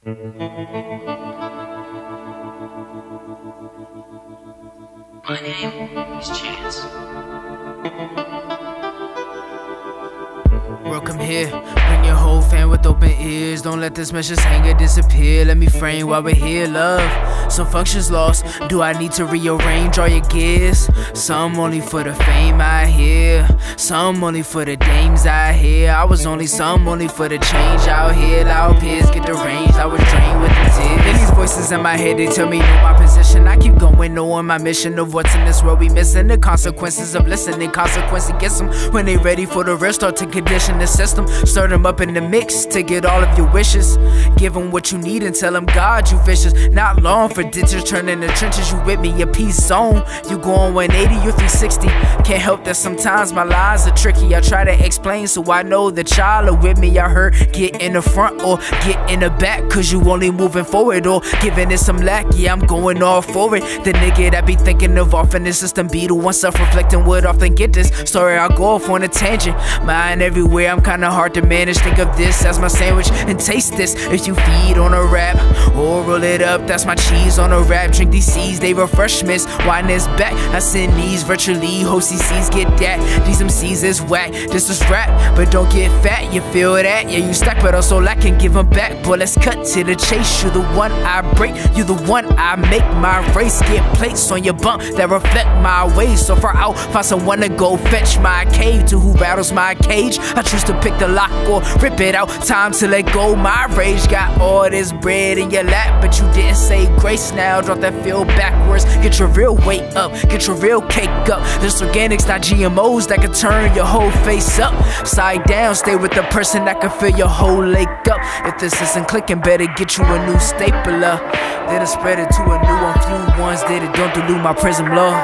My name is Chance. Welcome here, bring your whole fan with open ears. Don't let this message hang or disappear. Let me frame while we're here, love. Some functions lost, do I need to rearrange all your gears? Some only for the fame I hear, some only for the dames I hear. I was only some only for the change out here. Loud peers get the range, I was drained with the tears. Then these voices in my head, they tell me know my position. I keep going, knowing my mission of what's in this world we missing. The consequences of listening, consequences gets them when they ready for the real. Start to condition the system, stir them up in the mix to get all of your wishes. Give them what you need and tell them God you vicious. Not long for ditches, turning the trenches. You with me, your peace zone. You going 180 or 360. Can't help that sometimes my lines are tricky. I try to explain so I know that y'all are with me. I heard get in the front or get in the back, cause you only moving forward or giving it some lack. Yeah, I'm going all for it. The nigga that be thinking of off in the system be the one self-reflecting would often get this. Sorry, I'll go off on a tangent. Mind everywhere, I'm kinda hard to manage. Think of this as my sandwich and taste this. If you feed on a wrap or roll it up, that's my cheese on a wrap. Drink these seeds, they refreshments. Wine is back, I send these virtually. Ho CCs get that, these MCs is whack. This is rap, but don't get fat, you feel that? Yeah, you stack, but also lack and give them back. But let's cut to the chase. You the one I break, you the one I make. My race get plates on your bump that reflect my ways. So far out, find someone to go fetch my cave. To who battles my cage, I choose to pick the lock or rip it out. Time to let go, my rage. Got all this bread in your lap, but you didn't say grace. Now drop that feel backwards. Get your real weight up, get your real cake up. This organics, not GMOs that can turn your whole face up side down. Stay with the person that can fill your whole lake up. If this isn't clicking, better get you a new stapler. Then spread it to a new one. Few ones did it, don't dilute my prism love.